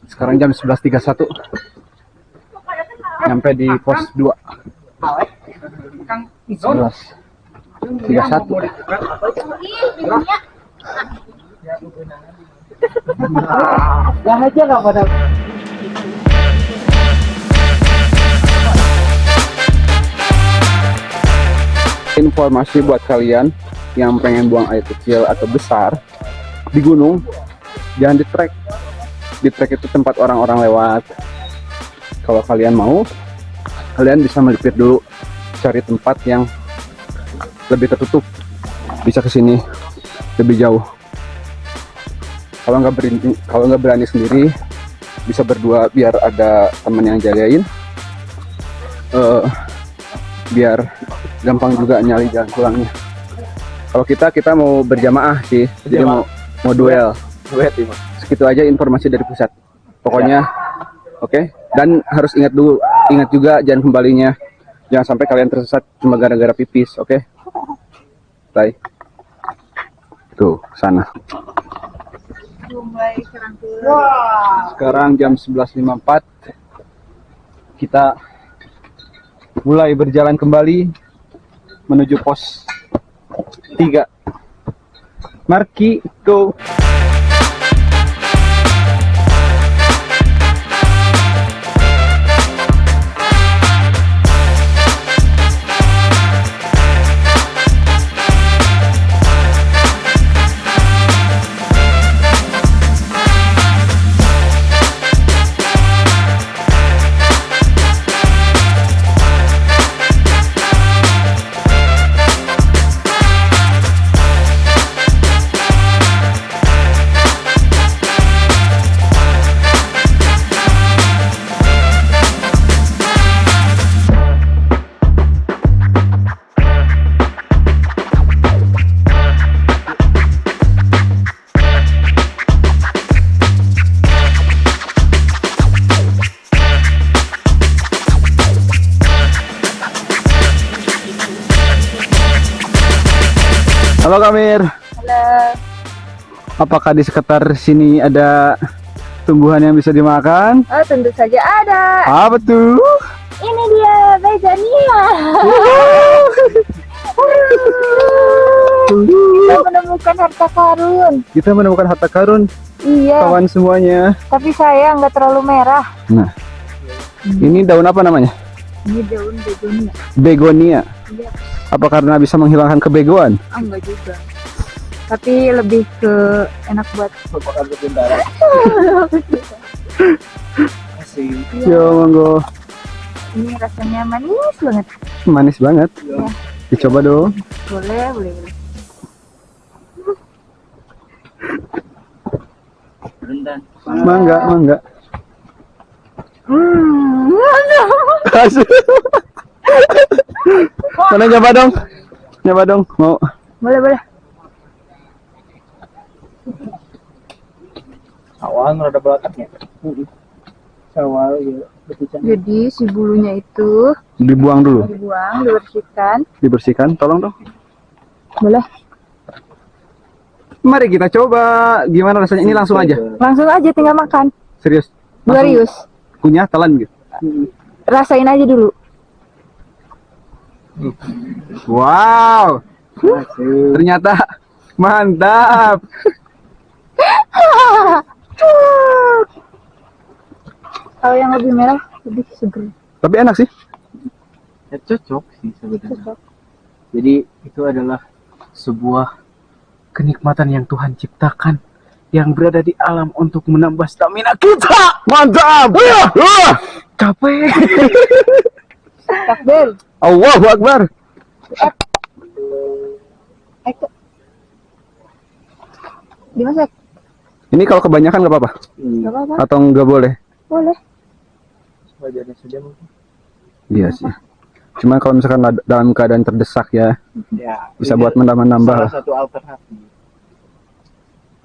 Sekarang jam 11.31. Nyampe di pos 2. 11.31. aja nggak pada. Informasi buat kalian yang pengen buang air kecil atau besar di gunung, jangan di trek. Di trek itu tempat orang-orang lewat. Kalau kalian mau, kalian bisa melipir dulu, cari tempat yang lebih tertutup, bisa ke sini lebih jauh. Kalau nggak berani sendiri, bisa berdua biar ada teman yang jagain. Biar gampang juga nyari jalan pulangnya. Kalau kita mau berjamaah sih, jadi mau duel. Segitu aja informasi dari pusat. Pokoknya, oke. Dan harus ingat juga jangan kembalinya. Jangan sampai kalian tersesat cuma gara-gara pipis, oke? Bye. Tuh, sana. Sekarang jam 11.54. Kita mulai berjalan kembali menuju pos 3. Marki, go! Halo Kamir. Halo. Apakah di sekitar sini ada tumbuhan yang bisa dimakan? Oh, tentu saja ada. Apa tuh? Ini dia begonia. Kita menemukan harta karun. Kita menemukan harta karun. Iya. Kawan semuanya. Tapi sayang nggak terlalu merah. Nah, ini daun apa namanya? Ini daun begonia. Begonia. Iya. Apa karena bisa menghilangkan kebegoan? Oh, enggak juga. Tapi lebih ke enak buat Merupakan bergendara. Yo, monggo. ini rasanya manis banget. Manis banget. Ya. Dicoba dong. Boleh. Rendang. Mangga. Mana nyoba dong. Mau? Boleh. Awal rada belakangnya. Awal ya. Jadi si bulunya itu Dibuang dulu. dibuang, Dibersihkan. Tolong dong. boleh. Mari kita coba. Gimana rasanya? Ini langsung aja. Langsung aja tinggal makan. Serius. Serius. Kunyah, telan gitu. Rasain aja dulu. Wow. Ternyata mantap. Kalau yang lebih merah lebih seger. Tapi enak sih. Ya, cocok sih sebenarnya. Cocok. Jadi itu adalah sebuah kenikmatan yang Tuhan ciptakan yang berada di alam untuk menambah stamina kita. Mantap. Capek. Takbir. Allahu Akbar. Dimasak. Ini kalau kebanyakan nggak apa-apa? Gak apa-apa. Atau nggak boleh? Boleh. Wajarnya saja mungkin. Iya sih. Cuma kalau misalkan dalam keadaan terdesak ya, Ya, bisa ini buat menambah-nambah. salah satu alternatif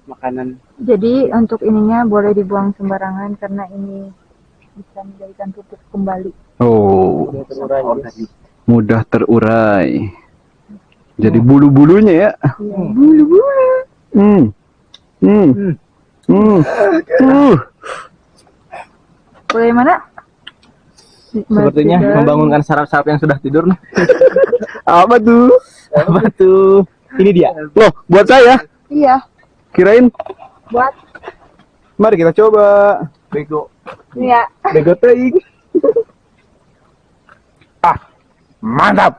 makanan. Jadi untuk ininya boleh dibuang sembarangan karena ini bisa menjadikan pupuk kembali. Oh, Organik. mudah terurai. Jadi bulu-bulunya ya. Iya. Bulu-bulu. Hmm. Hmm. Hmm. Bagaimana? Sepertinya membangunkan saraf-saraf yang sudah tidur nih. Apa tuh? Apa tuh? Ini dia. Loh, buat saya. Iya, Kirain. buat. Mari kita coba. Bego. Iya. Bego teing. Ah, mantap.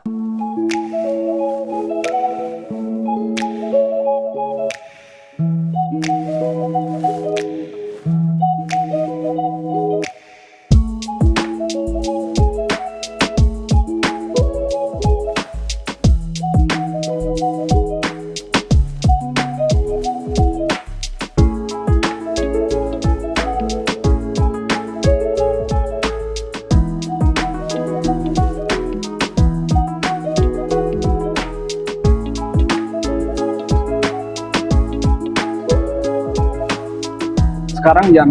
Sekarang jam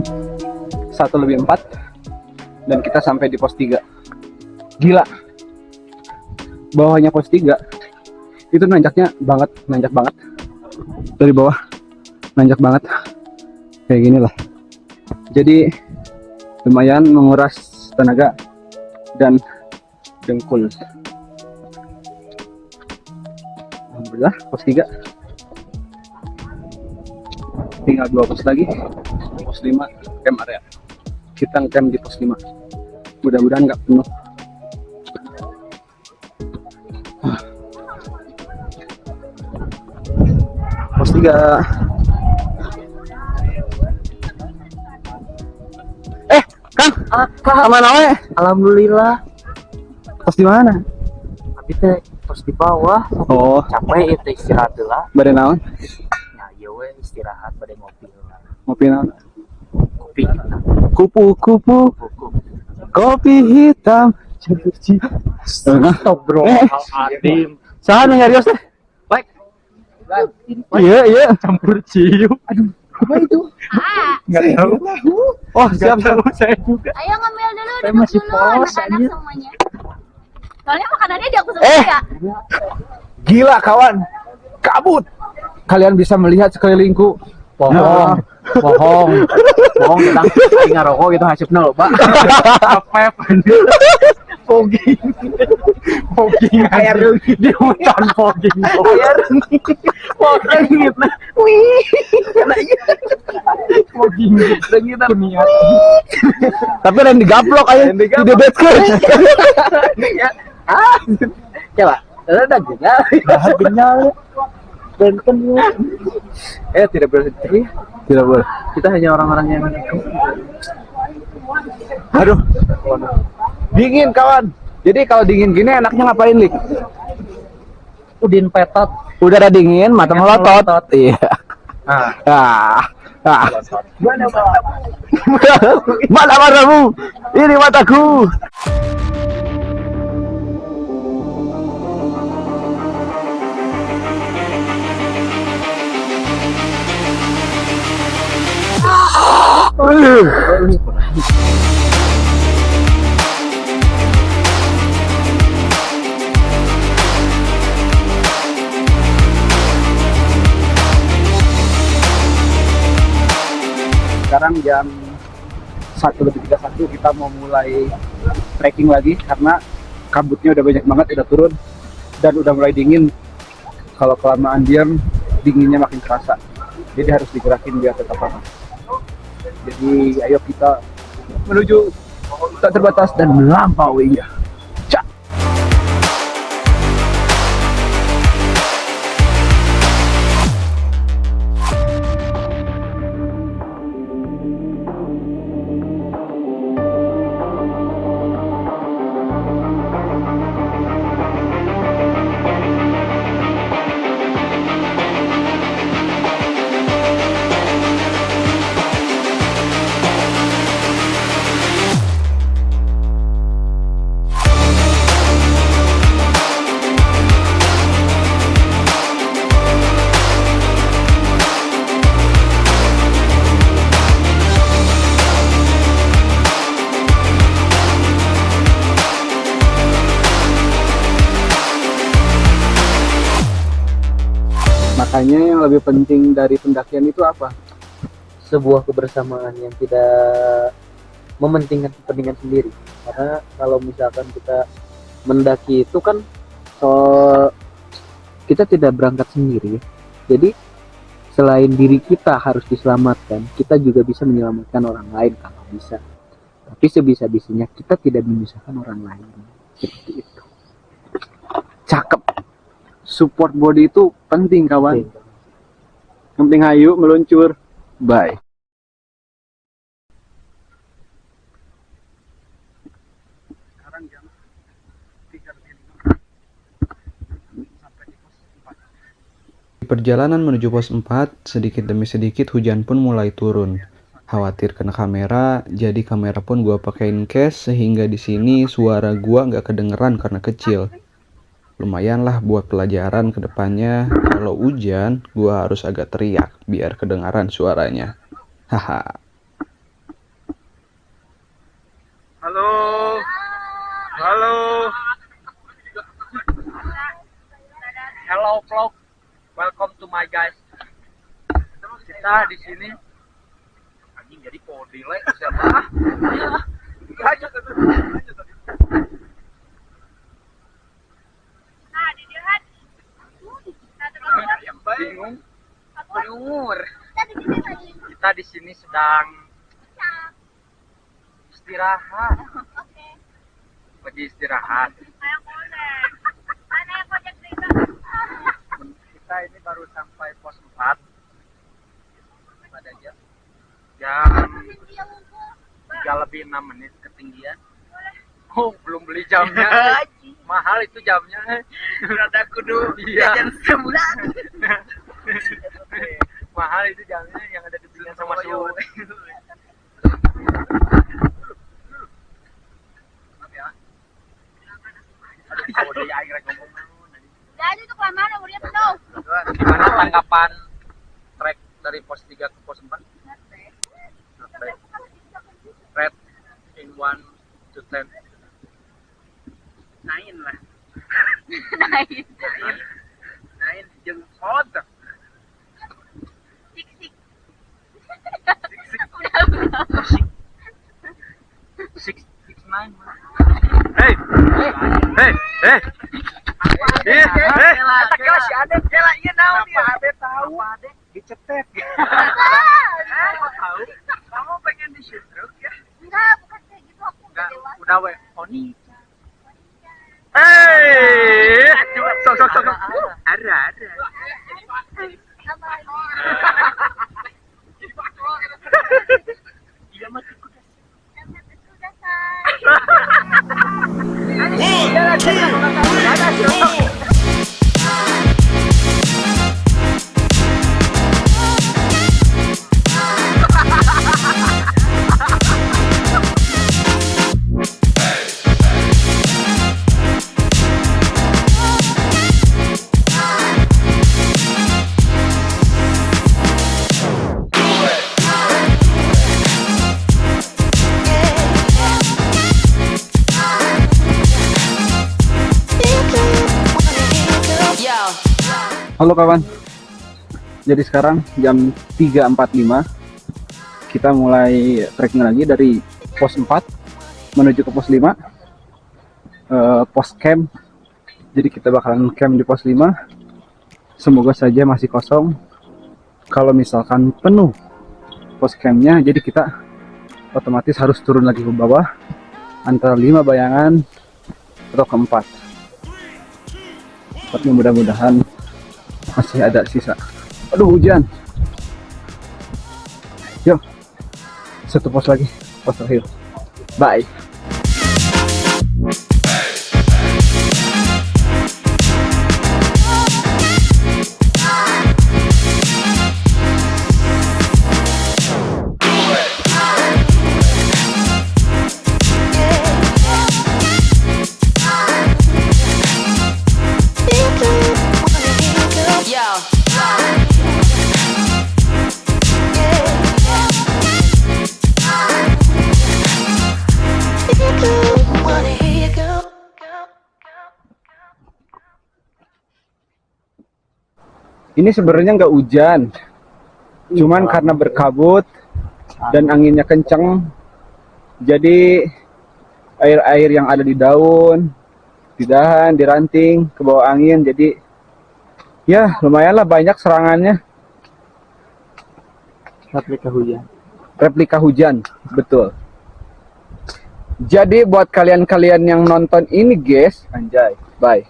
1:04 dan kita sampai di pos 3. Gila. Bawahnya pos 3 itu nanjak banget. Dari bawah nanjak banget. Kayak gini lah. Jadi lumayan menguras tenaga dan dengkul. Alhamdulillah pos 3. Tinggal 2 pos lagi. Pos 5 camp area. Kita camp di pos 5. Mudah-mudahan nggak penuh. Pos 3. Kang, kemana we? Alhamdulillah. Pos di mana? Tapi teh terus di bawah. Oh, Capek itu istirahat lah. bare naon? Nah, iya we istirahat pada ngopi lah. Ngopi naon? Kopi. Kupu-kupu, Buku. kopi hitam. Stop bro. Adim. Saha nu nyarios teh? Baik. Iya. Campur cium. Aduh. Apa itu? Nggak tahu. Oh, siap. Saya juga. Ayo ngambil dulu, Saya duduk masih dulu, polos, anak-anak anjir. semuanya. Soalnya makanannya di aku semua ya. Gila kawan. Kabut. Kalian bisa melihat sekelilingku. Bohong. Tentang aing ngarokok gitu hasipna loh, Pak. Pep anjir. Fogging. Air di hutan fogging. Air. Fogging gitu. Wih. Fogging gitu kita niat. Tapi yang digaplok aja. Di debetkeun. Coba. Ada gejala. Gejala. Benten. Tidak boleh teriak. Tidak boleh. Kita hanya orang-orang yang Aduh. Dingin kawan. Jadi kalau dingin gini enaknya ngapain, Lik? udin petot. Udara dingin, mata melotot. Iya. Nah, Mana matamu? Ini mataku. Sekarang jam 1:31 kita mau mulai trekking lagi karena kabutnya udah banyak banget, udah turun dan udah mulai dingin. Kalau kelamaan diam, dinginnya makin terasa. Jadi harus digerakin biar tetap panas. Jadi ayo kita menuju tak terbatas dan melampauinya. Cak. Makanya yang lebih penting dari pendakian itu apa? Sebuah kebersamaan yang tidak mementingkan kepentingan sendiri. Karena kalau misalkan kita mendaki itu kan kita tidak berangkat sendiri. Jadi selain diri kita harus diselamatkan, kita juga bisa menyelamatkan orang lain kalau bisa. Tapi sebisa-bisanya kita tidak menyusahkan orang lain. Seperti itu. Cakep. Support body itu penting kawan. Yang penting hayu meluncur. Bye. Sekarang jam 3:05. Sampai di pos 4. Di perjalanan menuju pos 4, sedikit demi sedikit hujan pun mulai turun. Khawatir kena kamera, jadi kamera pun gua pakein case sehingga di sini suara gua nggak kedengeran karena kecil. Lumayan lah buat pelajaran ke depannya. Kalau hujan, gua harus agak teriak biar kedengaran suaranya. Haha. Halo. Halo. Hello vlog, welcome to my guys. Kita di sini anjing jadi podi lek siapa? Lanjut. Bingung. Umur. Kita di sini sedang istirahat. Lagi istirahat. Kita ini baru sampai pos 4 pada jam 3:06 ketinggian. Oh, belum beli jamnya. Mahal itu jamnya. Rada kudu jajan sebulan. Mahal itu jamnya yang ada ketinggian sama suhu. Gimana tanggapan trek dari pos 3 ke pos 4? Rate in 1 to 10. 9 lah. 9 jeung hot. 6 Hey. Eta kira si Ade kela ieu naon ya? Ade tahu. Ade dicetet. Tahu. Kamu pengen di-shoot ya? Enggak, bukan kayak gitu. Aku udah dewasa. Udah we. Oni. Hey. Sok. Ada. Iya mah Halo kawan. Jadi sekarang jam 3:45. Kita mulai trekking lagi dari pos 4 menuju ke pos 5. Pos camp. Jadi kita bakalan camp di pos 5. Semoga saja masih kosong. Kalau misalkan penuh pos campnya, jadi kita otomatis harus turun lagi ke bawah antara 5 bayangan atau ke 4. Tapi mudah-mudahan masih ada sisa. Aduh, hujan. Yuk, satu pos lagi, pos terakhir. Bye. Ini sebenarnya nggak hujan, cuman karena berkabut dan anginnya kenceng, jadi air-air yang ada di daun, di dahan, di ranting, ke bawah angin. Jadi ya lumayan lah banyak serangannya. Replika hujan, betul. Jadi buat kalian-kalian yang nonton ini guys, anjay, bye.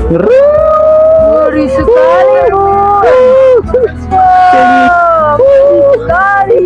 Ngeri sekali, Bu. Wow, ngeri sekali.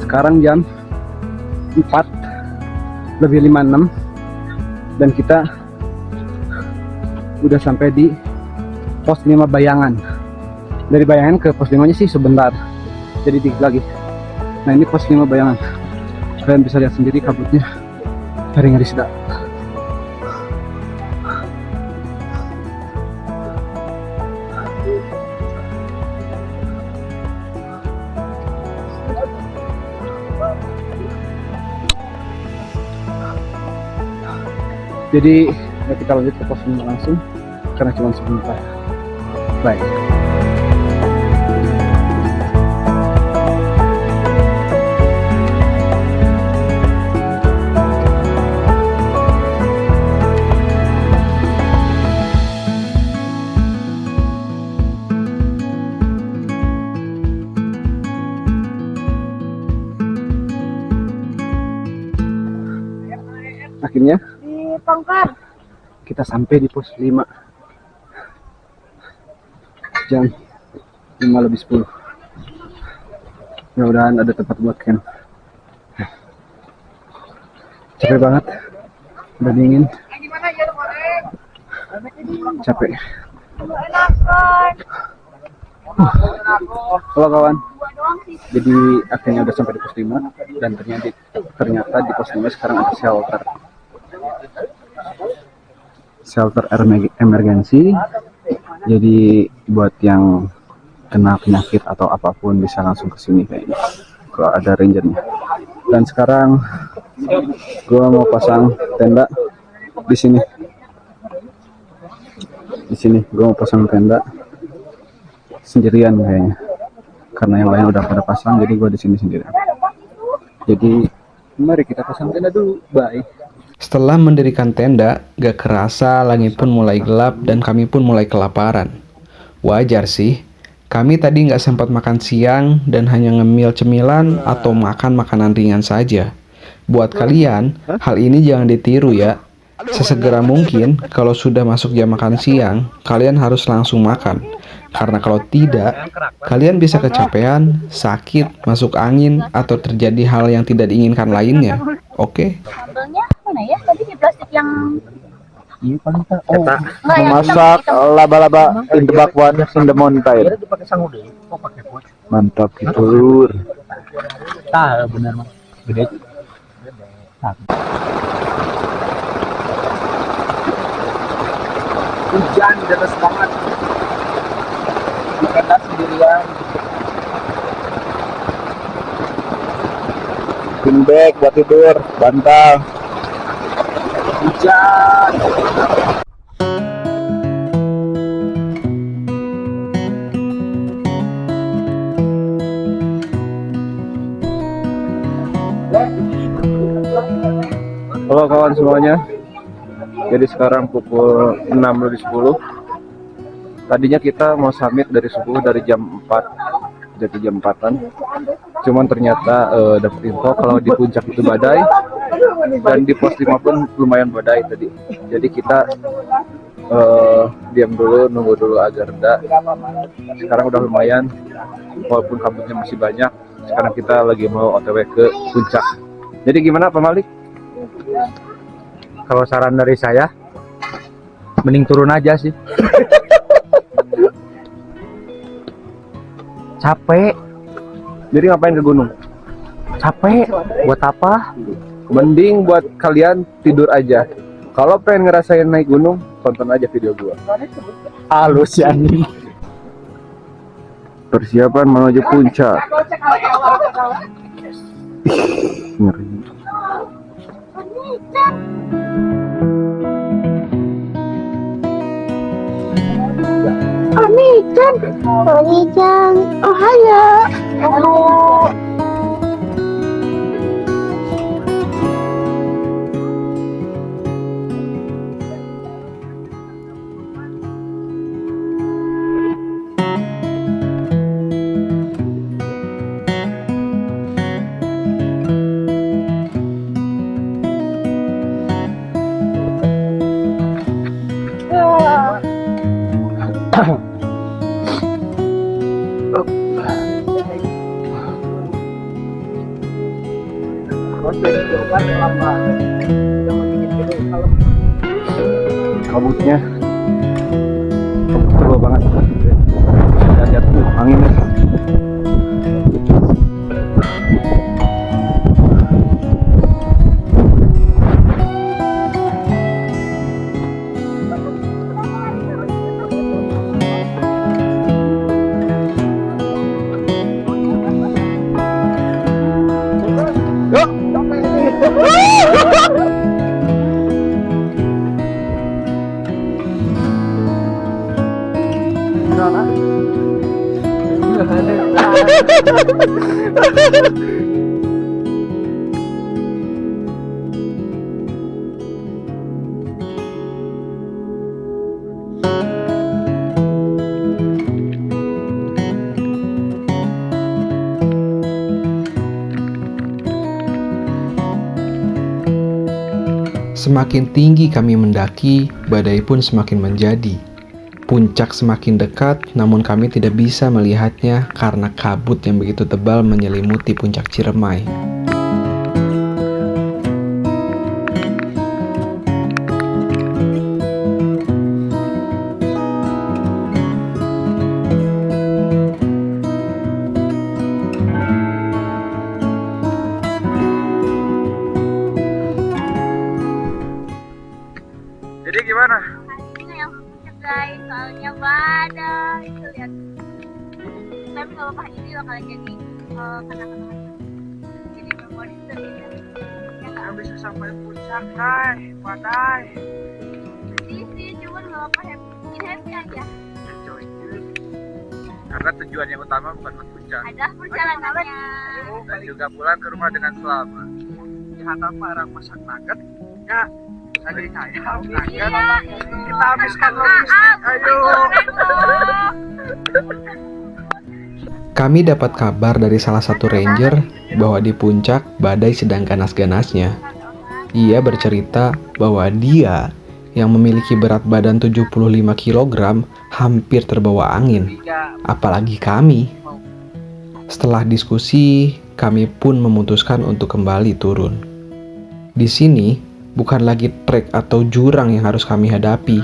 Sekarang jam 4 lebih 56 dan kita udah sampai di pos 5 Bayangan. Dari Bayangan ke pos 5 nya sih sebentar, jadi dikit lagi. Nah ini pos 5 Bayangan, kalian bisa lihat sendiri kabutnya ngeri-ngeri sedap. Jadi ya kita lanjut ke pos 5 langsung karena cuma sebentar. Bye. Akhirnya Di Pangkar. kita sampai di pos 5 jam 5 lebih 10. Mudah-mudahan ada tempat buat camp. Capek banget, udah dingin, capek. Halo kawan, jadi akhirnya udah sampai di pos 5 dan ternyata di pos 5 sekarang ada shelter emergency. Jadi buat yang kena penyakit atau apapun bisa langsung ke sini kayaknya kalau ada rangernya. Dan sekarang gua mau pasang tenda di sini. Gua mau pasang tenda sendirian kayaknya, karena yang lain udah pada pasang, jadi gua di sini sendirian. Jadi mari kita pasang tenda dulu. Bye. Setelah mendirikan tenda, gak kerasa langit pun mulai gelap dan kami pun mulai kelaparan. Wajar sih, kami tadi gak sempat makan siang dan hanya ngemil cemilan atau makan makanan ringan saja. Buat kalian, hal ini jangan ditiru ya. Sesegera mungkin, kalau sudah masuk jam makan siang, kalian harus langsung makan. Karena kalau tidak, kalian bisa kecapean, sakit, masuk angin, atau terjadi hal yang tidak diinginkan lainnya. Oke? Sambelnya mana ya? Tadi di plastik yang Iya paling tak. Kita Nggak, yang memasak hitam-hitam. laba-laba in the bakwan in the mountain. Dipakai sangu deh. Oh pakai pot. Mantap gitu lur. Tah bener mah. Gede. Hujan deras banget. Kita sendirian. Pin bag buat tidur, bantal. Hujan. Halo kawan semuanya. Jadi sekarang pukul 6:10. Tadinya kita mau summit dari subuh dari jam 4, jadi jam 4-an. Cuman ternyata dapet info kalau di puncak itu badai dan di pos 5 pun lumayan badai tadi. Jadi kita diam dulu, nunggu dulu agar reda. Sekarang udah lumayan, walaupun kabutnya masih banyak. Sekarang kita lagi mau OTW ke puncak. Jadi gimana Pak Malik? Kalau saran dari saya, mending turun aja sih. Capek, Jadi ngapain ke gunung? capek. Buat apa? Mending buat kalian tidur aja. Kalau pengen ngerasain naik gunung, tonton aja video gua. Halus ya anjing. Persiapan menuju puncak. Ngeri. Oni-chan. Oni-chan. Ohayo. Ohayo. Kabutnya tebal banget. Lihat tuh anginnya. Semakin tinggi kami mendaki, badai pun semakin menjadi. Puncak semakin dekat, namun kami tidak bisa melihatnya karena kabut yang begitu tebal menyelimuti puncak Ciremai. Jadi gimana? Ini yang puncak guys, soalnya badai. Itu lihat. Tapi kalau apa ini bakalan jadi kenang-kenangan. Jadi memori terindah. Ya nggak? Bisa sampai puncak, hai, badai. Sedih sih, cuman nggak apa happy aja. Karena tujuan yang utama bukan ke puncak Ada perjalanannya. dan juga pulang ke rumah dengan selamat. Dihantam barang masak nugget, ya. Ada ayam, Iya, nugget. itu. Kita habiskan Maaf, logistik, ayo. goreng loh. Kami dapat kabar dari salah satu ranger bahwa di puncak badai sedang ganas-ganasnya. Ia bercerita bahwa dia yang memiliki berat badan 75 kg hampir terbawa angin, apalagi kami. Setelah diskusi, kami pun memutuskan untuk kembali turun. Di sini, bukan lagi trek atau jurang yang harus kami hadapi,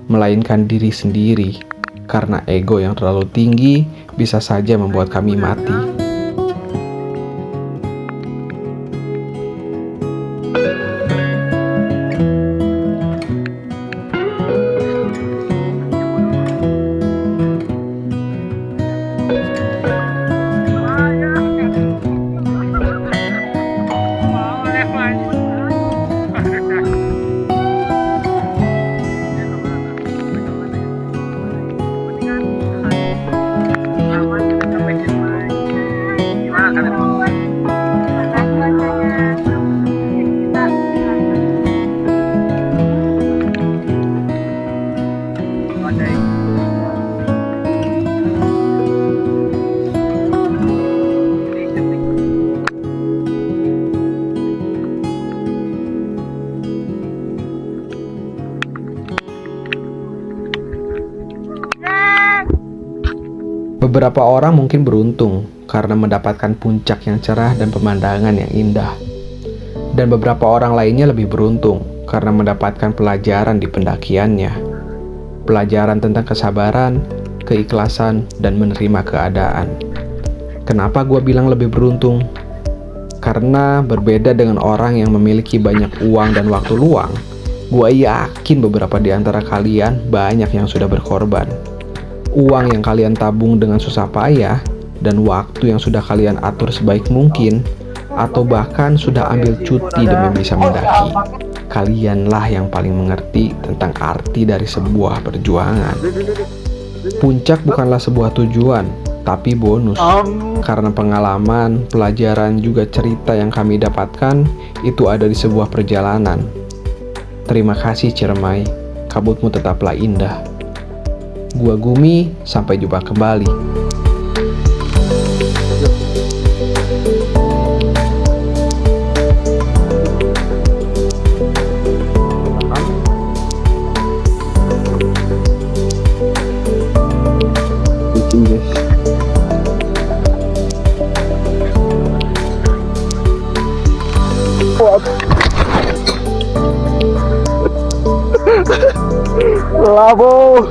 melainkan diri sendiri, karena ego yang terlalu tinggi bisa saja membuat kami mati. Beberapa orang mungkin beruntung karena mendapatkan puncak yang cerah dan pemandangan yang indah. Dan beberapa orang lainnya lebih beruntung karena mendapatkan pelajaran di pendakiannya. Pelajaran tentang kesabaran, keikhlasan, dan menerima keadaan. Kenapa gue bilang lebih beruntung? Karena berbeda dengan orang yang memiliki banyak uang dan waktu luang, gue yakin beberapa di antara kalian banyak yang sudah berkorban. Uang yang kalian tabung dengan susah payah, dan waktu yang sudah kalian atur sebaik mungkin, atau bahkan sudah ambil cuti demi bisa mendaki. Kalianlah yang paling mengerti tentang arti dari sebuah perjuangan. Puncak bukanlah sebuah tujuan, tapi bonus. Karena pengalaman, pelajaran, juga cerita yang kami dapatkan, itu ada di sebuah perjalanan. Terima kasih Ciremai, kabutmu tetaplah indah. Gua Gumi, sampai jumpa kembali. Kucing guys. Labo.